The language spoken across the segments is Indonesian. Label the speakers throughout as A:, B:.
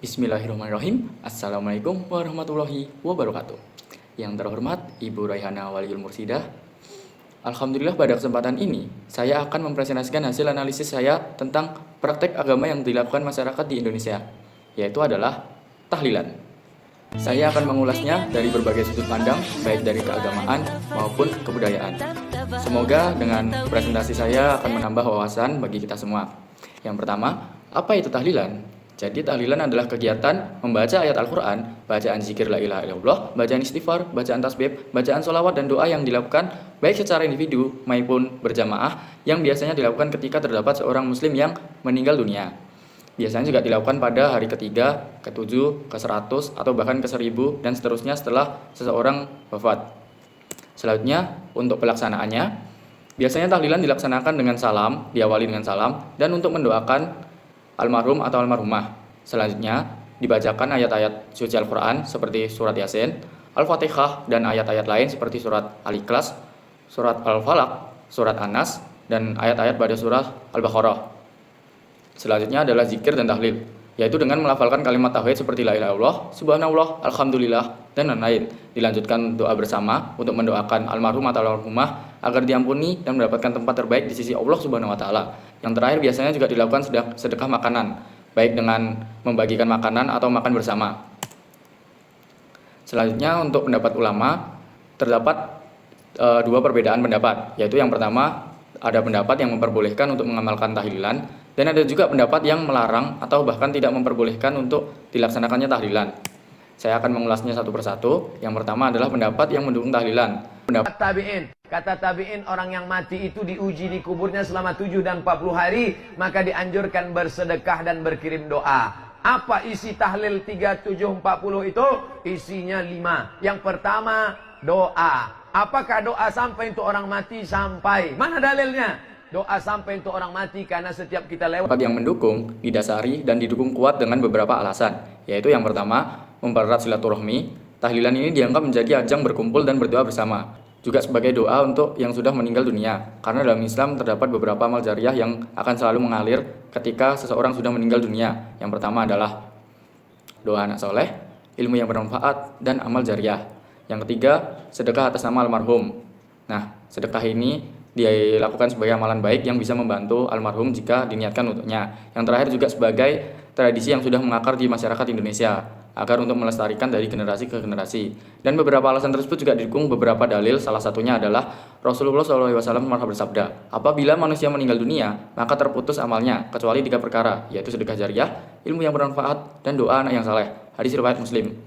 A: Bismillahirrahmanirrahim. Assalamualaikum warahmatullahi wabarakatuh. Yang terhormat Ibu Raihana Waliul Mursidah. Alhamdulillah pada kesempatan ini saya akan mempresentasikan hasil analisis saya tentang praktek agama yang dilakukan masyarakat di Indonesia, yaitu adalah tahlilan. Saya akan mengulasnya dari berbagai sudut pandang, baik dari keagamaan maupun kebudayaan. Semoga dengan presentasi saya akan menambah wawasan bagi kita semua. Yang pertama, apa itu tahlilan? Jadi tahlilan adalah kegiatan membaca ayat Al-Quran, bacaan zikir la ilaha illallah, bacaan istighfar, bacaan tasbih, bacaan sholawat dan doa yang dilakukan baik secara individu maupun berjamaah yang biasanya dilakukan ketika terdapat seorang muslim yang meninggal dunia. Biasanya juga dilakukan pada hari ketiga, ke-7, ke-100, atau bahkan ke-1000 dan seterusnya setelah seseorang wafat. Selanjutnya, untuk pelaksanaannya, biasanya tahlilan dilaksanakan dengan salam, diawali dengan salam, dan untuk mendoakan almarhum atau almarhumah. Selanjutnya, dibacakan ayat-ayat suci Al-Quran seperti surat Yasin, Al-Fatihah, dan ayat-ayat lain seperti surat Al-Ikhlas, surat Al-Falaq, surat An-Nas, dan ayat-ayat pada surah Al-Baqarah. Selanjutnya adalah zikir dan tahlil, yaitu dengan melafalkan kalimat tauhid seperti la ilaha illallah, subhanallah, alhamdulillah, dan lain-lain. Dilanjutkan doa bersama untuk mendoakan almarhum atau almarhumah agar diampuni dan mendapatkan tempat terbaik di sisi Allah Subhanahu wa taala. Yang terakhir biasanya juga dilakukan sedekah makanan, baik dengan membagikan makanan atau makan bersama. Selanjutnya untuk pendapat ulama terdapat dua perbedaan pendapat, yaitu yang pertama ada pendapat yang memperbolehkan untuk mengamalkan tahlilan dan ada juga pendapat yang melarang atau bahkan tidak memperbolehkan untuk dilaksanakannya tahlilan. Saya akan mengulasnya satu persatu. Yang pertama adalah pendapat yang mendukung tahlilan.
B: Kata tabi'in, orang yang mati itu diuji di kuburnya selama 7 dan 40 hari, maka dianjurkan bersedekah dan berkirim doa. Apa isi tahlil 3740 itu? Isinya 5. Yang pertama, doa. Apakah doa sampai untuk orang mati? Sampai. Mana dalilnya? Doa sampai untuk orang mati karena setiap kita lewat.
A: Pendapat yang mendukung didasari dan didukung kuat dengan beberapa alasan, yaitu yang pertama, mempererat silaturahmi. Tahlilan ini dianggap menjadi ajang berkumpul dan berdoa bersama, juga sebagai doa untuk yang sudah meninggal dunia, karena dalam Islam terdapat beberapa amal jariah yang akan selalu mengalir ketika seseorang sudah meninggal dunia. Yang pertama adalah doa anak soleh, ilmu yang bermanfaat, dan amal jariah. Yang ketiga, sedekah atas nama almarhum. Nah, sedekah ini dilakukan sebagai amalan baik yang bisa membantu almarhum jika diniatkan untuknya. Yang terakhir juga sebagai tradisi yang sudah mengakar di masyarakat Indonesia, agar untuk melestarikan dari generasi ke generasi. Dan beberapa alasan tersebut juga didukung beberapa dalil. Salah satunya adalah Rasulullah SAW pernah bersabda, apabila manusia meninggal dunia, maka terputus amalnya, kecuali 3 perkara, yaitu sedekah jariah, ilmu yang bermanfaat, dan doa anak yang saleh. Hadis riwayat Muslim.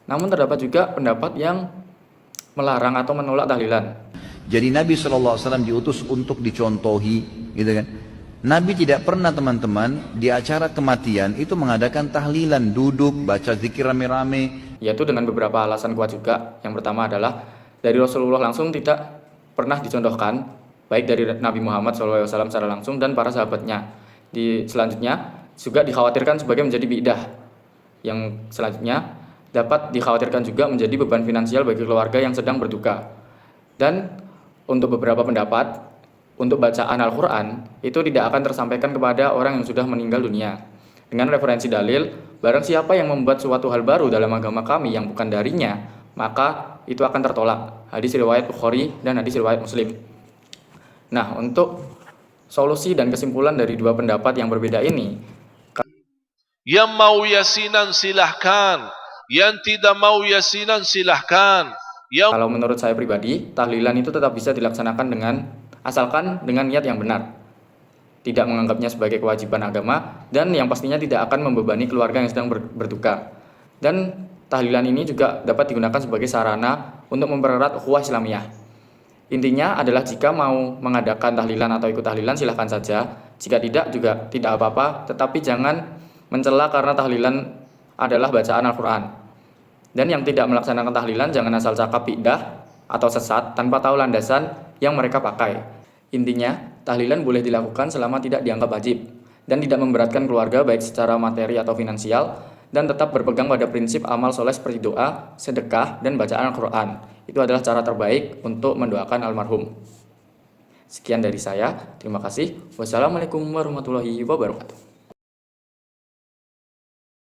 A: Namun terdapat juga pendapat yang melarang atau menolak tahlilan.
C: Jadi Nabi SAW diutus untuk dicontohi, gitu kan. Nabi tidak pernah teman-teman di acara kematian itu mengadakan tahlilan, duduk, baca zikir rame-rame.
A: Yaitu dengan beberapa alasan kuat juga. Yang pertama adalah dari Rasulullah langsung tidak pernah dicontohkan, baik dari Nabi Muhammad SAW secara langsung dan para sahabatnya. Selanjutnya juga dikhawatirkan sebagai menjadi bid'ah. Yang selanjutnya dapat dikhawatirkan juga menjadi beban finansial bagi keluarga yang sedang berduka. Dan untuk beberapa pendapat, untuk bacaan Al-Quran itu tidak akan tersampaikan kepada orang yang sudah meninggal dunia. Dengan referensi dalil, barang siapa yang membuat suatu hal baru dalam agama kami yang bukan darinya, maka itu akan tertolak. Hadis riwayat Bukhari dan hadis riwayat Muslim. Nah, untuk solusi dan kesimpulan dari dua pendapat yang berbeda ini,
D: yang mau yasinan silahkan, yang tidak mau yasinan silahkan.
A: Kalau menurut saya pribadi, tahlilan itu tetap bisa dilaksanakan asalkan dengan niat yang benar, tidak menganggapnya sebagai kewajiban agama, dan yang pastinya tidak akan membebani keluarga yang sedang berduka. Dan tahlilan ini juga dapat digunakan sebagai sarana untuk mempererat ukhuwah Islamiyah. Intinya adalah jika mau mengadakan tahlilan atau ikut tahlilan silahkan saja, jika tidak juga tidak apa-apa, tetapi jangan mencela karena tahlilan adalah bacaan Al-Quran. Dan yang tidak melaksanakan tahlilan jangan asal cakap bid'ah atau sesat tanpa tahu landasan yang mereka pakai. Intinya, tahlilan boleh dilakukan selama tidak dianggap wajib dan tidak memberatkan keluarga baik secara materi atau finansial, dan tetap berpegang pada prinsip amal soleh seperti doa, sedekah, dan bacaan Al-Quran. Itu adalah cara terbaik untuk mendoakan almarhum. Sekian dari saya, terima kasih. Wassalamualaikum warahmatullahi wabarakatuh.